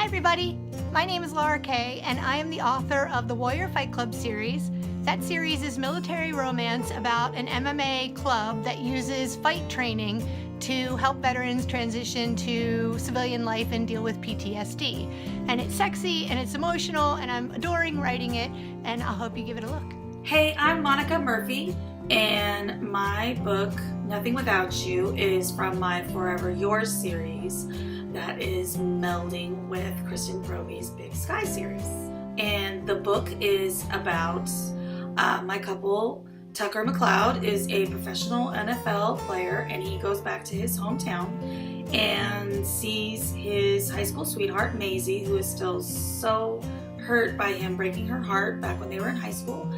everybody, my name is Laura Kaye and I am the author of the Warrior Fight Club series. That series is military romance about an MMA club that uses fight training to help veterans transition to civilian life and deal with PTSD. And it's sexy and it's emotional and I'm adoring writing it, and I hope you give it a look. Hey, I'm Monica Murphy, and my book, Nothing Without You, is from my Forever Yours series that is melding with Kristin Probie's Big Sky series. And the book is about my couple. Tucker McLeod is a professional NFL player, and he goes back to his hometown and sees his high school sweetheart, Maisie, who is still so hurt by him breaking her heart back when they were in high school.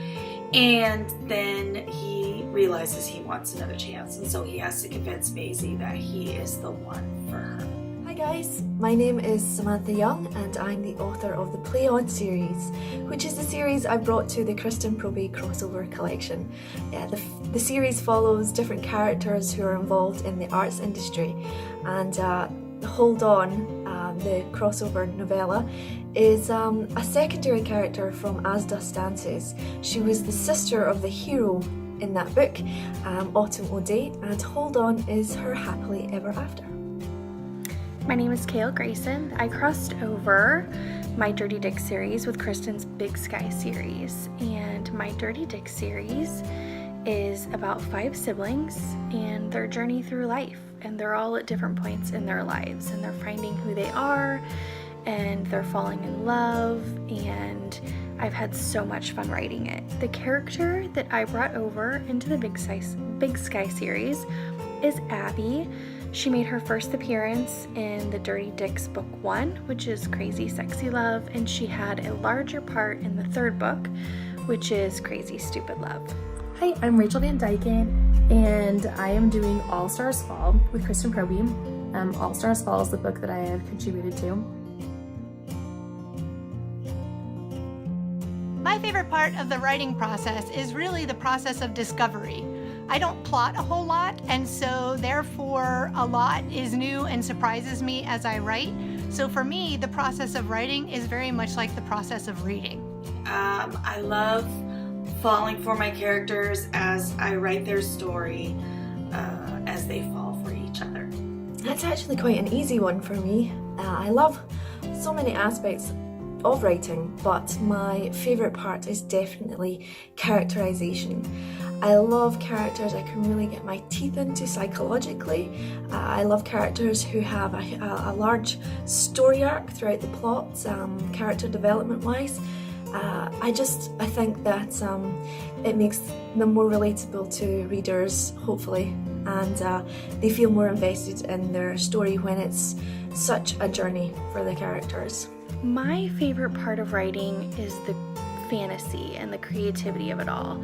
And then he realizes he wants another chance, and so he has to convince Maisie that he is the one for her. Hi guys, my name is Samantha Young and I'm the author of the Play On series, which is the series I brought to the Kristen Proby Crossover Collection. The series follows different characters who are involved in the arts industry, and Hold On, the crossover novella, is a secondary character from As Dust Dances. She was the sister of the hero in that book, Autumn O'Day, and Hold On is her happily ever after. My name is Grayson. I crossed over my Dirty Dick series with Kristin's Big Sky series, and my Dirty Dick series is about 5 siblings and their journey through life, and they're all at different points in their lives, and they're finding who they are, and they're falling in love, and I've had so much fun writing it. The character that I brought over into the Big Sky series is Abby. She made her first appearance in the Dirty Dicks book 1, which is Crazy Sexy Love, and she had a larger part in the 3rd book, which is Crazy Stupid Love. Hi, I'm Rachel Van Dyken, and I am doing All Stars Fall with Kristin Probie. All Stars Fall is the book that I have contributed to. My favorite part of the writing process is really the process of discovery. I don't plot a whole lot, and so therefore a lot is new and surprises me as I write. So for me, the process of writing is very much like the process of reading. I love falling for my characters as I write their story, as they fall for each other. That's actually quite an easy one for me. I love so many aspects of writing, but my favourite part is definitely characterization. I love characters I can really get my teeth into psychologically. I love characters who have a large story arc throughout the plot, character development wise. I think that it makes them more relatable to readers, hopefully, and they feel more invested in their story when it's such a journey for the characters. My favorite part of writing is the fantasy and the creativity of it all.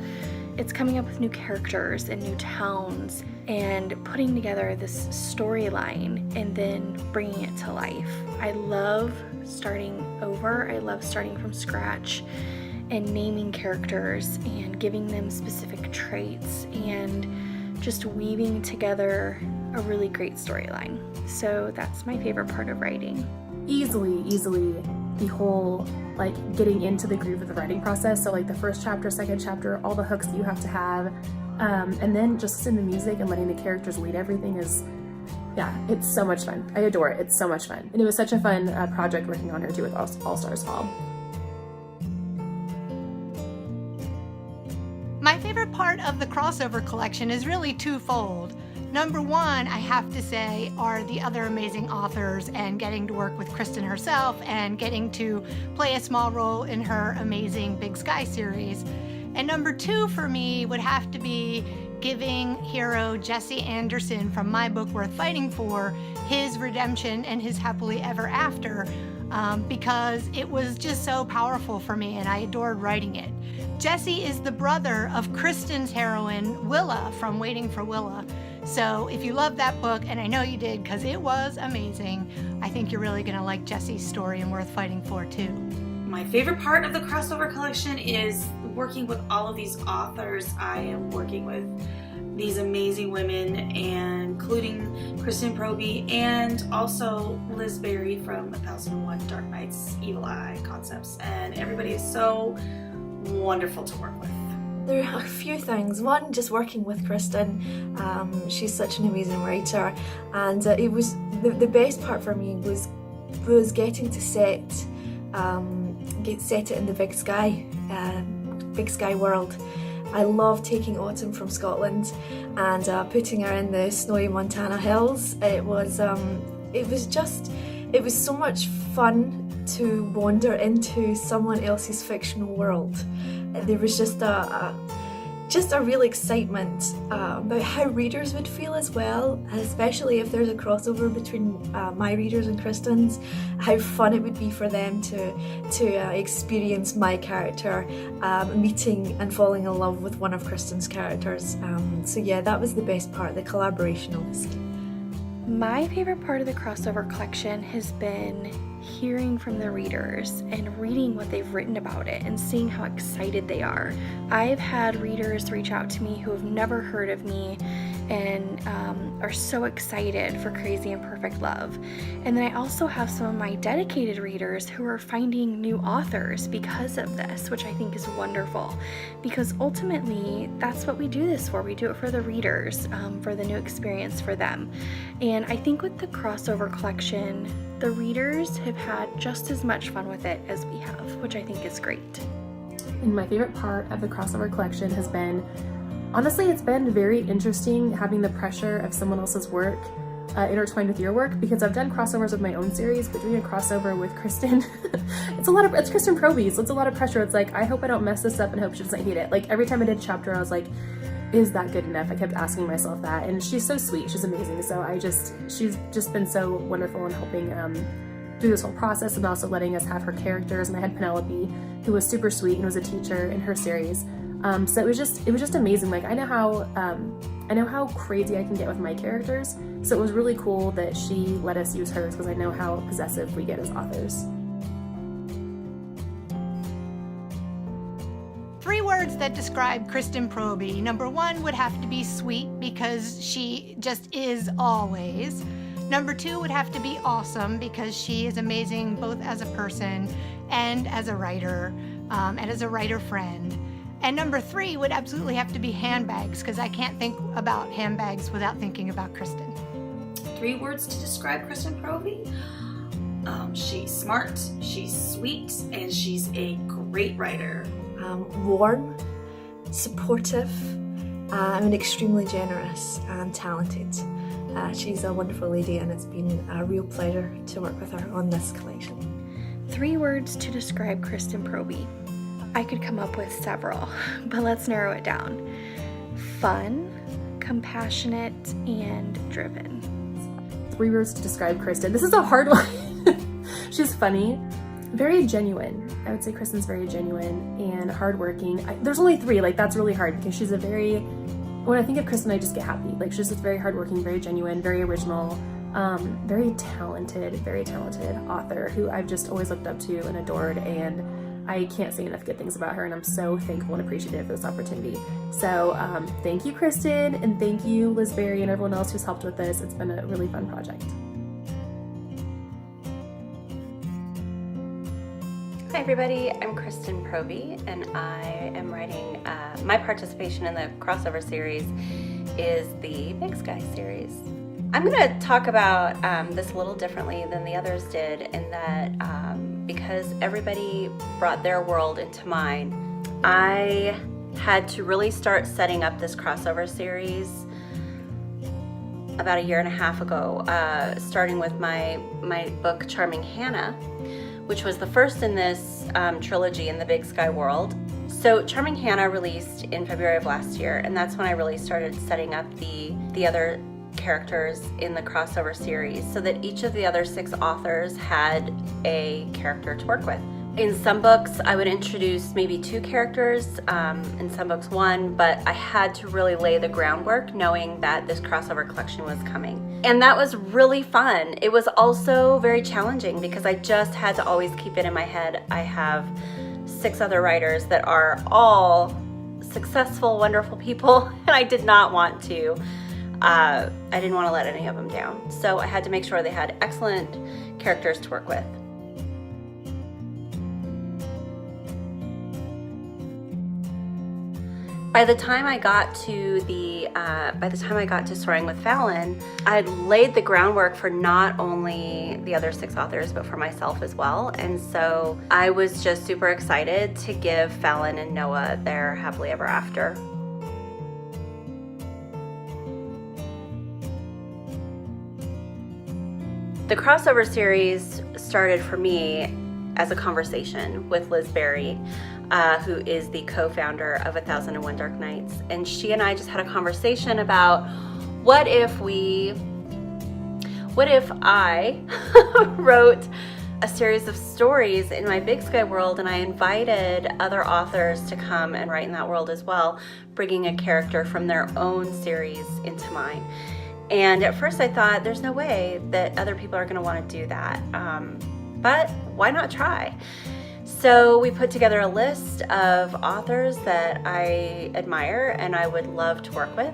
It's coming up with new characters and new towns and putting together this storyline and then bringing it to life. I love starting over. I love starting from scratch and naming characters and giving them specific traits and just weaving together a really great storyline. So that's my favorite part of writing. Easily the whole getting into the groove of the writing process. So the first chapter, second chapter, all the hooks that you have to have, and then just in the music and letting the characters lead everything is, it's so much fun. I adore it. It's so much fun, and it was such a fun project working on her too with All Stars Fall. My favorite part of the crossover collection is really twofold. Number one, I have to say, are the other amazing authors and getting to work with Kristin herself and getting to play a small role in her amazing Big Sky series. And number 2 for me would have to be giving hero Jesse Anderson from my book Worth Fighting For his redemption and his happily ever after, because it was just so powerful for me and I adored writing it. Jesse is the brother of Kristin's heroine Willa from Waiting for Willa. So if you love that book, and I know you did because it was amazing, I think you're really going to like Jesse's story and Worth Fighting For too. My favorite part of the crossover collection is working with all of these authors I am working with these amazing women, and including Kristin Probie and also Liz Berry from 1001 Dark Knight's Evil Eye Concepts. And everybody is so wonderful to work with. There are a few things. One, just working with Kristin. She's such an amazing writer, and it was the best part for me was getting to set it in the Big Sky world. I love taking Autumn from Scotland and putting her in the snowy Montana hills. It was so much fun to wander into someone else's fictional world. There was just a real excitement about how readers would feel as well, especially if there's a crossover between my readers and Kristin's, how fun it would be for them to experience my character meeting and falling in love with one of Kristin's characters. So yeah, that was the best part, the collaboration, honestly. My favorite part of the crossover collection has been hearing from the readers and reading what they've written about it and seeing how excited they are. I've had readers reach out to me who have never heard of me and are so excited for Crazy Imperfect Love. And then I also have some of my dedicated readers who are finding new authors because of this, which I think is wonderful, because ultimately that's what we do this for. We do it for the readers, for the new experience for them. And I think with the crossover collection, the readers have had just as much fun with it as we have, which I think is great. And my favorite part of the crossover collection has been, honestly, it's been very interesting having the pressure of someone else's work intertwined with your work, because I've done crossovers with my own series, but doing a crossover with Kristin, it's Kristin Probie, so it's a lot of pressure. It's like, I hope I don't mess this up and hope she doesn't hate it. Like every time I did a chapter, I was like, is that good enough? I kept asking myself that, and she's so sweet, she's amazing. So she's just been so wonderful in helping through this whole process, and also letting us have her characters. And I had Penelope, who was super sweet and was a teacher in her series. So it was just amazing. Like I know how crazy I can get with my characters. So it was really cool that she let us use hers, because I know how possessive we get as authors. 3 words that describe Kristin Probie. Number 1 would have to be sweet, because she just is always. Number 2 would have to be awesome, because she is amazing both as a person and as a writer, and as a writer friend. And number 3 would absolutely have to be handbags, because I can't think about handbags without thinking about Kristin. 3 words to describe Kristin Probie. She's smart, she's sweet, and she's a great writer. Warm, supportive, and extremely generous and talented. She's a wonderful lady, and it's been a real pleasure to work with her on this collection. 3 words to describe Kristin Probie. I could come up with several, but let's narrow it down. Fun, compassionate, and driven. 3 words to describe Kristin. This is a hard one. She's funny, very genuine. I would say Kristin's very genuine and hardworking. There's only 3, like that's really hard, because she's when I think of Kristin, I just get happy. Like she's just very hardworking, very genuine, very original, very talented author who I've just always looked up to and adored, and I can't say enough good things about her, and I'm so thankful and appreciative for this opportunity. So thank you, Kristin, and thank you, Liz Berry, and everyone else who's helped with this. It's been a really fun project. Hi everybody, I'm Kristin Probie, and I am writing, my participation in the crossover series is the Big Sky series. I'm going to talk about this a little differently than the others did, in that because everybody brought their world into mine, I had to really start setting up this crossover series about 1.5 years ago, starting with my book Charming Hannah, which was the first in this trilogy in the Big Sky world. So Charming Hannah released in February of last year, and that's when I really started setting up the other characters in the crossover series, so that each of the other 6 authors had a character to work with. In some books, I would introduce maybe 2 characters, in some books 1, but I had to really lay the groundwork knowing that this crossover collection was coming. And that was really fun. It was also very challenging, because I just had to always keep it in my head. I have 6 other writers that are all successful, wonderful people, and I did not want to. I didn't want to let any of them down. So I had to make sure they had excellent characters to work with. By the time I got to Soaring with Fallon, I had laid the groundwork for not only the other 6 authors, but for myself as well. And so I was just super excited to give Fallon and Noah their happily ever after. The crossover series started for me as a conversation with Liz Berry, who is the co-founder of 1001 Dark Nights. And she and I just had a conversation about what if I wrote a series of stories in my Big Sky world, and I invited other authors to come and write in that world as well, bringing a character from their own series into mine. And at first I thought, there's no way that other people are going to want to do that. But why not try? So we put together a list of authors that I admire and I would love to work with.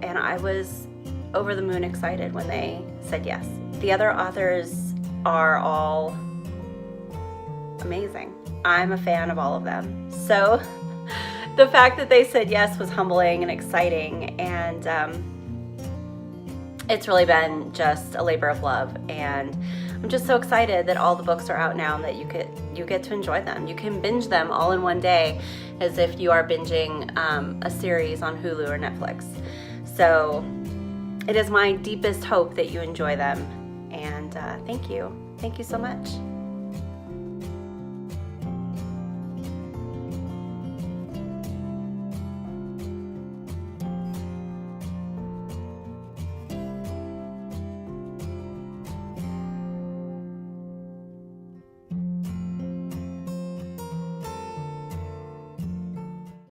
And I was over the moon excited when they said yes. The other authors are all amazing. I'm a fan of all of them. So the fact that they said yes was humbling and exciting, and it's really been just a labor of love, and I'm just so excited that all the books are out now and that you get to enjoy them. You can binge them all in one day as if you are binging a series on Hulu or Netflix. So it is my deepest hope that you enjoy them, and thank you so much.